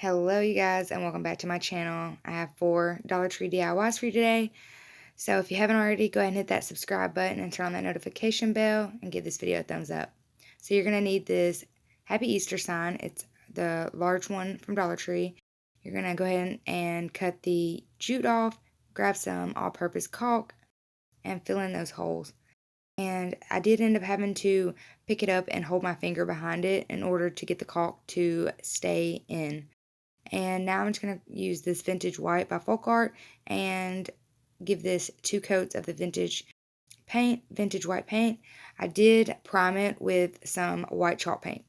Hello you guys and welcome back to my channel. I have 4 Dollar Tree DIYs for you today. So if you haven't already, go ahead and hit that subscribe button and turn on that notification bell and give this video a thumbs up. So you're going to need this Happy Easter sign. It's the large one from Dollar Tree. You're going to go ahead and cut the jute off, grab some all-purpose caulk, and fill in those holes. And I did end up having to pick it up and hold my finger behind it in order to get the caulk to stay in. And now I'm just going to use this Vintage White by Folk Art and give this 2 coats of the Vintage White paint. I did prime it with some white chalk paint.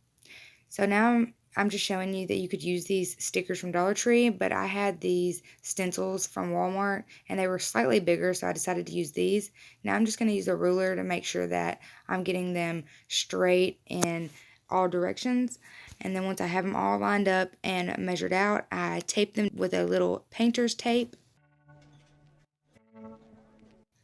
So now I'm just showing you that you could use these stickers from Dollar Tree, but I had these stencils from Walmart and they were slightly bigger, so I decided to use these. Now I'm just going to use a ruler to make sure that I'm getting them straight in all directions. And then once I have them all lined up and measured out, I tape them with a little painter's tape.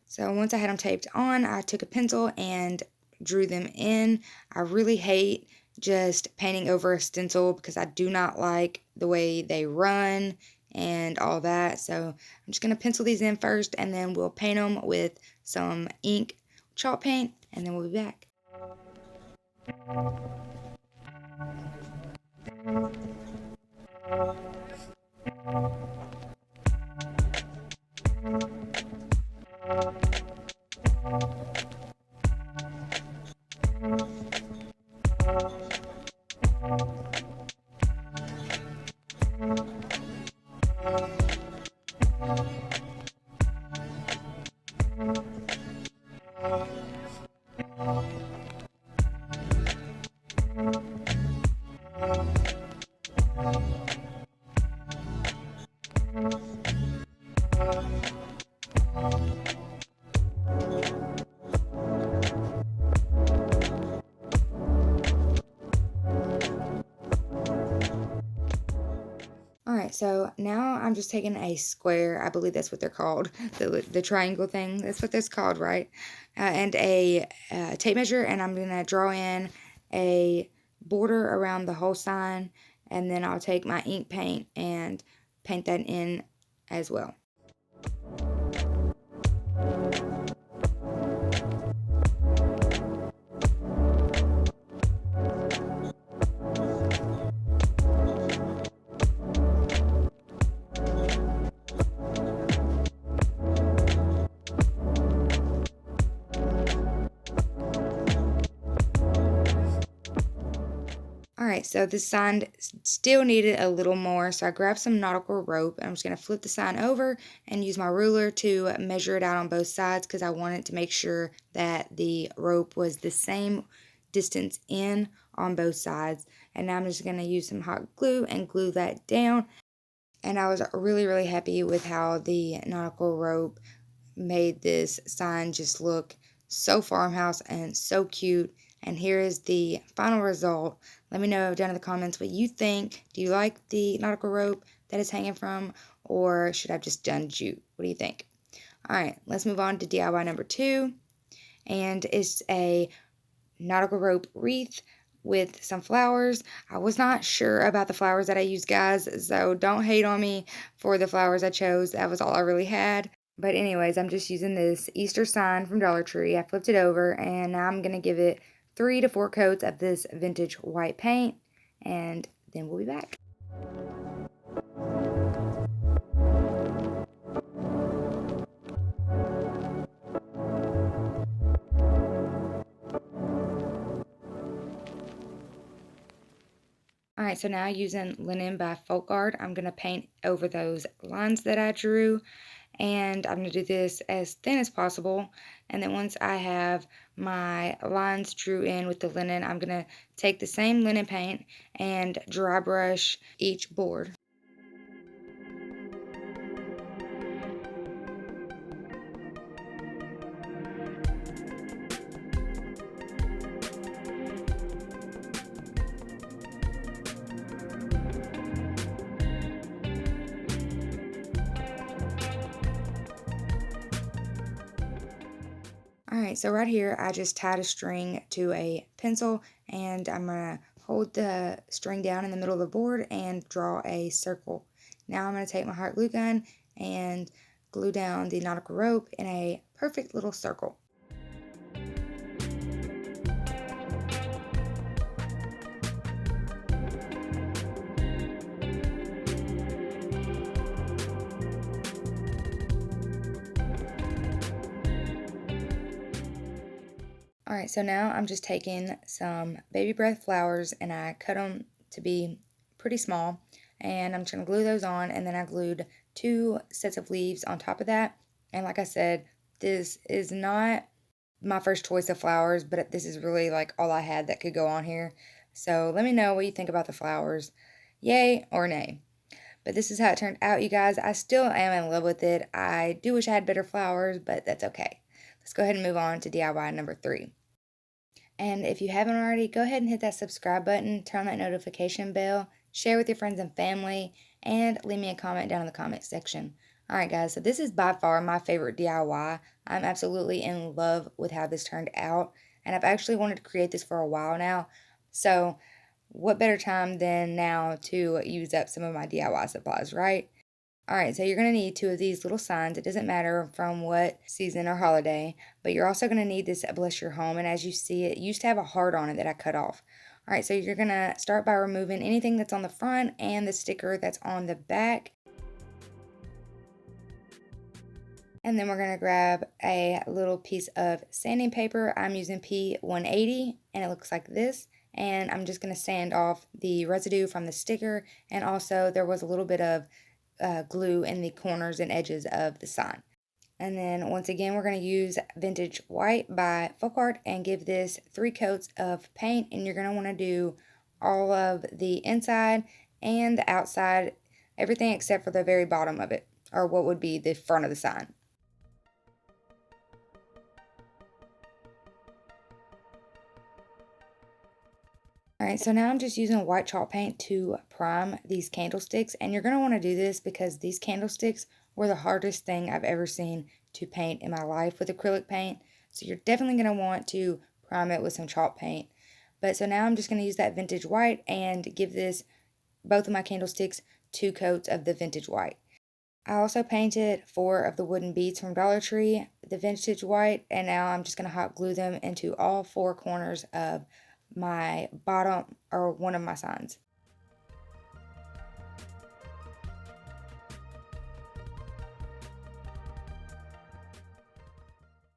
So once I had them taped on, I took a pencil and drew them in. I really hate just painting over a stencil because I do not like the way they run and all that. So I'm just going to pencil these in first, and then we'll paint them with some ink chalk paint, and then we'll be back. Alright, so now I'm just taking a square, I believe that's what they're called, the triangle thing, that's what that's called, right? And a tape measure, and I'm going to draw in a border around the whole sign, and then I'll take my ink paint and paint that in as well. Alright, so this sign still needed a little more, so I grabbed some nautical rope, and I'm just going to flip the sign over and use my ruler to measure it out on both sides because I wanted to make sure that the rope was the same distance in on both sides. And now I'm just going to use some hot glue and glue that down. And I was really happy with how the nautical rope made this sign just look so farmhouse and so cute. And here is the final result. Let me know down in the comments what you think. Do you like the nautical rope that it's hanging from, or should I have just done jute? What do you think? Alright, let's move on to DIY number 2. And it's a nautical rope wreath with some flowers. I was not sure about the flowers that I used, guys, so don't hate on me for the flowers I chose. That was all I really had. But anyways, I'm just using this Easter sign from Dollar Tree. I flipped it over, and now I'm going to give it 3 to 4 coats of this vintage white paint, and then we'll be back. Alright, so now using linen by Folk Art, I'm going to paint over those lines that I drew. And I'm going to do this as thin as possible. And then once I have my lines drew in with the linen, I'm going to take the same linen paint and dry brush each board. Alright, so right here I just tied a string to a pencil, and I'm going to hold the string down in the middle of the board and draw a circle. Now I'm going to take my hot glue gun and glue down the nautical rope in a perfect little circle. Alright, so now I'm just taking some baby breath flowers and I cut them to be pretty small, and I'm just going to glue those on, and then I glued 2 sets of leaves on top of that. And like I said, this is not my first choice of flowers, but this is really like all I had that could go on here. So let me know what you think about the flowers. Yay or nay. But this is how it turned out, you guys. I still am in love with it. I do wish I had better flowers, but that's okay. Let's go ahead and move on to DIY number 3. And if you haven't already, go ahead and hit that subscribe button, turn on that notification bell, share with your friends and family, and leave me a comment down in the comment section. Alright guys, so this is by far my favorite DIY. I'm absolutely in love with how this turned out, and I've actually wanted to create this for a while now. So what better time than now to use up some of my DIY supplies, right? Alright, so you're going to need 2 of these little signs. It doesn't matter from what season or holiday, but you're also going to need this Bless Your Home, and as you see, it used to have a heart on it that I cut off. Alright, so you're going to start by removing anything that's on the front and the sticker that's on the back. And then we're going to grab a little piece of sanding paper. I'm using P180, and it looks like this. And I'm just going to sand off the residue from the sticker, and also there was a little bit of glue in the corners and edges of the sign. And then once again, we're going to use Vintage White by Folk Art and give this 3 coats of paint. And you're going to want to do all of the inside and the outside, everything except for the very bottom of it, or what would be the front of the sign. Alright, so now I'm just using white chalk paint to prime these candlesticks, and you're going to want to do this because these candlesticks were the hardest thing I've ever seen to paint in my life with acrylic paint. So you're definitely going to want to prime it with some chalk paint. But so now I'm just going to use that vintage white and give both of my candlesticks 2 coats of the vintage white. I also painted 4 of the wooden beads from Dollar Tree, the vintage white, and now I'm just going to hot glue them into all 4 corners of my bottom, or one of my signs.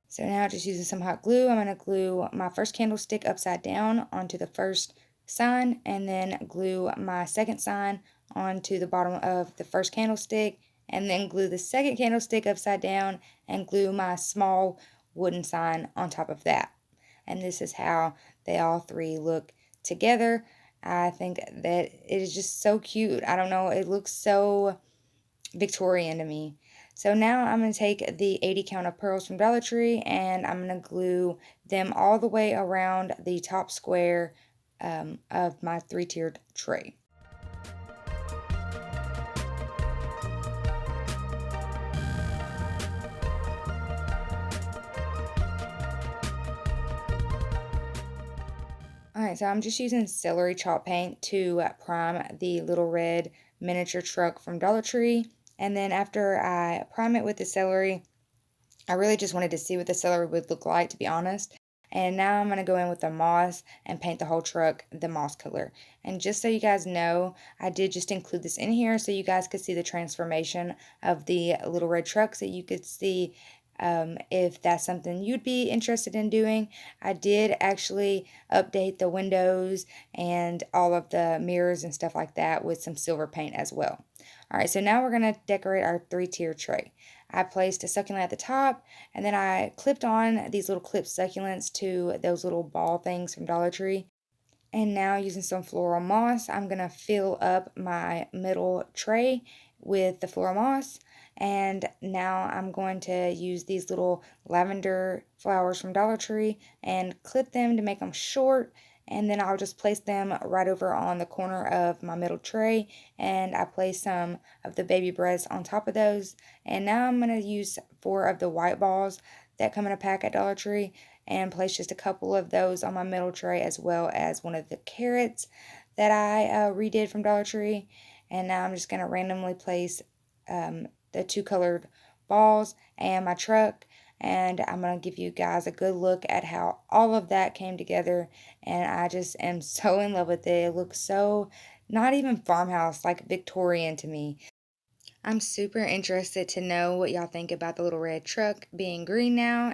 So now just using some hot glue, I'm going to glue my first candlestick upside down onto the first sign, and then glue my second sign onto the bottom of the first candlestick, and then glue the second candlestick upside down and glue my small wooden sign on top of that. And this is how they all 3 look together. I think that it is just so cute. I don't know, it looks so Victorian to me. So now I'm going to take the 80 count of pearls from Dollar Tree, and I'm going to glue them all the way around the top square of my 3-tiered tray. Alright, so I'm just using celery chalk paint to prime the little red miniature truck from Dollar Tree. And then after I prime it with the celery, I really just wanted to see what the celery would look like, to be honest. And now I'm going to go in with the moss and paint the whole truck the moss color. And just so you guys know, I did just include this in here so you guys could see the transformation of the little red truck, so you could see if that's something you'd be interested in doing. I did actually update the windows and all of the mirrors and stuff like that with some silver paint as well. Alright, so now we're going to decorate our 3-tier tray. I placed a succulent at the top, and then I clipped on these little clipped succulents to those little ball things from Dollar Tree. And now using some floral moss, I'm going to fill up my middle tray with the floral moss. And now I'm going to use these little lavender flowers from Dollar Tree and clip them to make them short. And then I'll just place them right over on the corner of my middle tray. And I place some of the baby breaths on top of those. And now I'm going to use 4 of the white balls that come in a pack at Dollar Tree. and place just a couple of those on my metal tray, as well as one of the carrots that I redid from Dollar Tree. And now I'm just going to randomly place the two colored balls and my truck, and I'm going to give you guys a good look at how all of that came together. And I just am so in love with it. It looks so not even farmhouse, like Victorian to me. I'm super interested to know what y'all think about the little red truck being green now.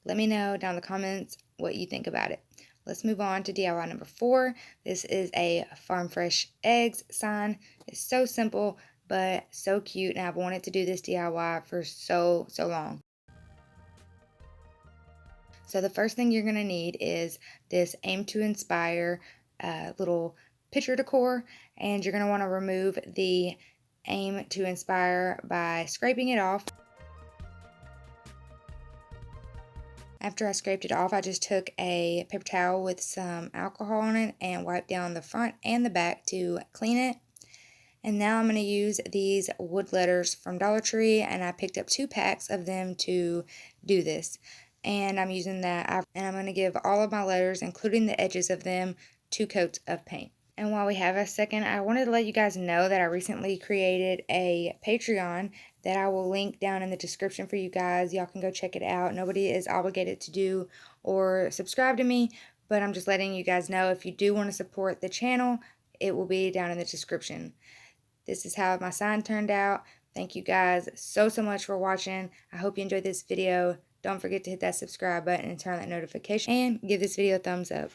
Let me know down in the comments what you think about it. Let's move on to DIY number 4. This is a Farm Fresh Eggs sign. It's so simple, but so cute, and I've wanted to do this DIY for so long. So the first thing you're going to need is this Aim to Inspire little picture decor, and you're going to want to remove the Aim to Inspire by scraping it off. After I scraped it off, I just took a paper towel with some alcohol on it and wiped down the front and the back to clean it. And now I'm going to use these wood letters from Dollar Tree, and I picked up 2 packs of them to do this. And I'm using that, and I'm going to give all of my letters, including the edges of them, 2 coats of paint. And while we have a second, I wanted to let you guys know that I recently created a Patreon that I will link down in the description for you guys. Y'all can go check it out. Nobody is obligated to do or subscribe to me, but I'm just letting you guys know if you do want to support the channel, it will be down in the description. This is how my sign turned out. Thank you guys so much for watching. I hope you enjoyed this video. Don't forget to hit that subscribe button and turn on that notification, and give this video a thumbs up.